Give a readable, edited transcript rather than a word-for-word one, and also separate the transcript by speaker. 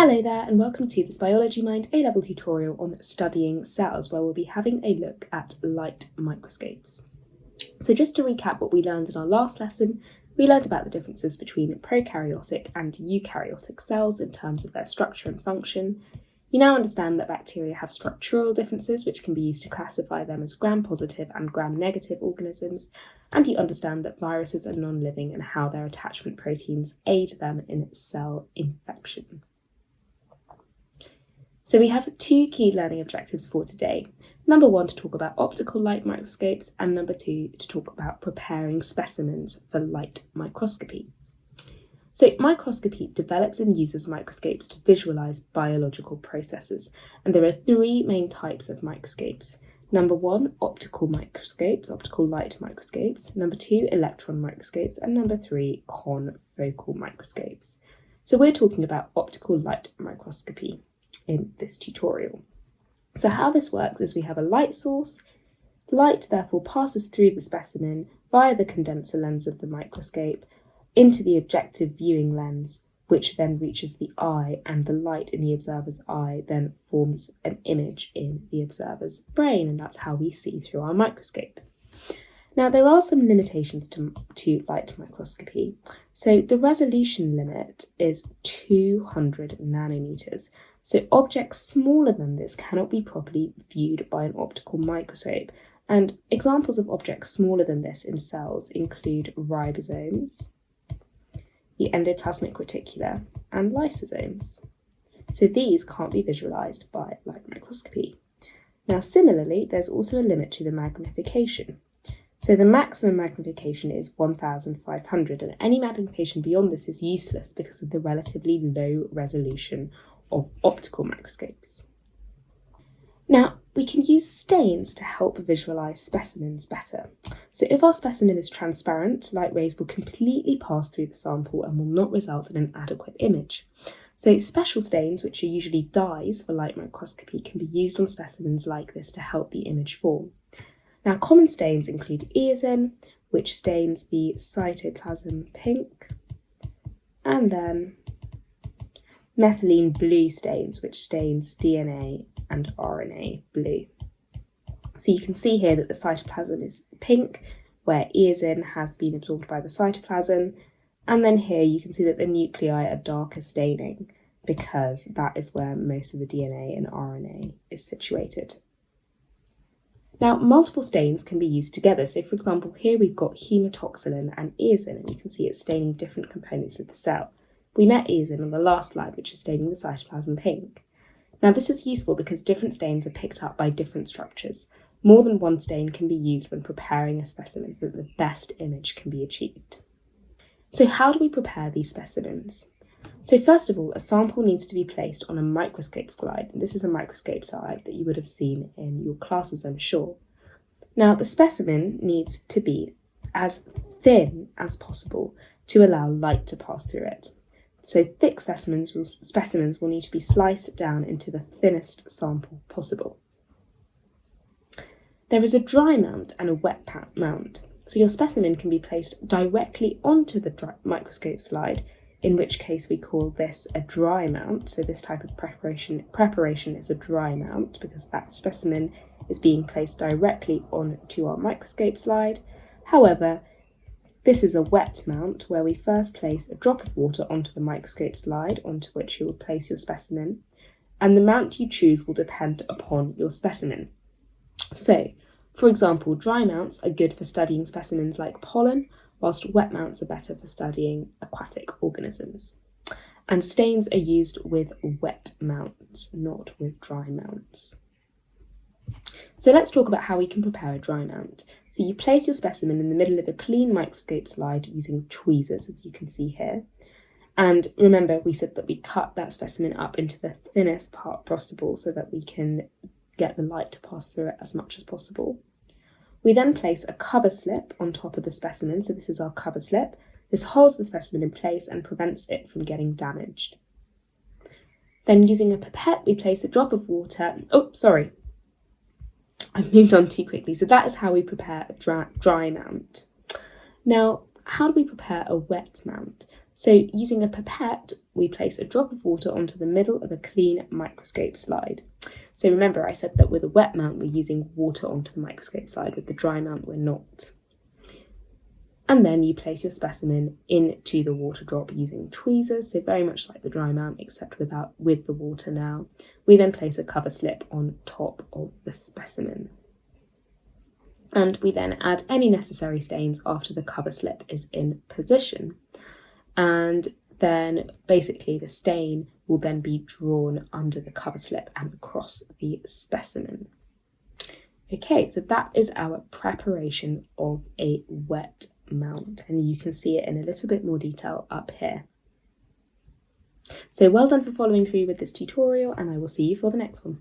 Speaker 1: Hello there and welcome to this Biology Mind A-Level tutorial on studying cells, where we'll be having a look at light microscopes. So just to recap what we learned in our last lesson, we learned about the differences between prokaryotic and eukaryotic cells in terms of their structure and function. You now understand that bacteria have structural differences which can be used to classify them as gram-positive and gram-negative organisms, and you understand that viruses are non-living and how their attachment proteins aid them in cell infection. So we have two key learning objectives for today. Number one, to talk about optical light microscopes, and number two, to talk about preparing specimens for light microscopy. So microscopy develops and uses microscopes to visualise biological processes, and there are three main types of microscopes. Number one, optical microscopes, optical light microscopes. Number two, electron microscopes, and number three, confocal microscopes. So we're talking about optical light microscopy in this tutorial. So how this works is we have a light source. Light therefore passes through the specimen via the condenser lens of the microscope into the objective viewing lens, which then reaches the eye, and the light in the observer's eye then forms an image in the observer's brain, and that's how we see through our microscope. Now there are some limitations to light microscopy. So the resolution limit is 200 nanometers. So objects smaller than this cannot be properly viewed by an optical microscope, and examples of objects smaller than this in cells include ribosomes, the endoplasmic reticula, and lysosomes. So these can't be visualised by light microscopy. Now similarly, there's also a limit to the magnification. So the maximum magnification is 1500, and any magnification beyond this is useless because of the relatively low resolution of optical microscopes. Now, we can use stains to help visualise specimens better. So if our specimen is transparent, light rays will completely pass through the sample and will not result in an adequate image. So special stains, which are usually dyes for light microscopy, can be used on specimens like this to help the image form. Now, common stains include eosin, which stains the cytoplasm pink, and then methylene blue stains, which stains DNA and RNA blue. So you can see here that the cytoplasm is pink, where eosin has been absorbed by the cytoplasm, and then here you can see that the nuclei are darker staining because that is where most of the DNA and RNA is situated. Now, multiple stains can be used together. So for example, here we've got hematoxylin and eosin, and you can see it's staining different components of the cell. We met eosin on the last slide, which is staining the cytoplasm pink. Now this is useful because different stains are picked up by different structures. More than one stain can be used when preparing a specimen so that the best image can be achieved. So how do we prepare these specimens? So first of all, a sample needs to be placed on a microscope slide. This is a microscope slide that you would have seen in your classes, I'm sure. Now the specimen needs to be as thin as possible to allow light to pass through it. So thick specimens will need to be sliced down into the thinnest sample possible. There is a dry mount and a wet mount. So your specimen can be placed directly onto the microscope slide, in which case we call this a dry mount. So this type of preparation is a dry mount because that specimen is being placed directly onto our microscope slide. However, this is a wet mount where we first place a drop of water onto the microscope slide onto which you will place your specimen, and the mount you choose will depend upon your specimen. So, for example, dry mounts are good for studying specimens like pollen, whilst wet mounts are better for studying aquatic organisms. And stains are used with wet mounts, not with dry mounts. So let's talk about how we can prepare a dry mount. So you place your specimen in the middle of a clean microscope slide using tweezers, as you can see here. And remember, we said that we cut that specimen up into the thinnest part possible so that we can get the light to pass through it as much as possible. We then place a cover slip on top of the specimen. So this is our cover slip. This holds the specimen in place and prevents it from getting damaged. Then using a pipette, we place a drop of water. Oh, sorry. I've moved on too quickly. So that is how we prepare a dry mount. Now, how do we prepare a wet mount? So using a pipette, we place a drop of water onto the middle of a clean microscope slide. So remember I said that with a wet mount we're using water onto the microscope slide, with the dry mount we're not. And then you place your specimen into the water drop using tweezers, so very much like the dry mount except with the water now. We then place a cover slip on top of the specimen. And we then add any necessary stains after the cover slip is in position. And then basically the stain will then be drawn under the cover slip and across the specimen. Okay, so that is our preparation of a wet mount, and you can see it in a little bit more detail up here. So well done for following through with this tutorial, and I will see you for the next one.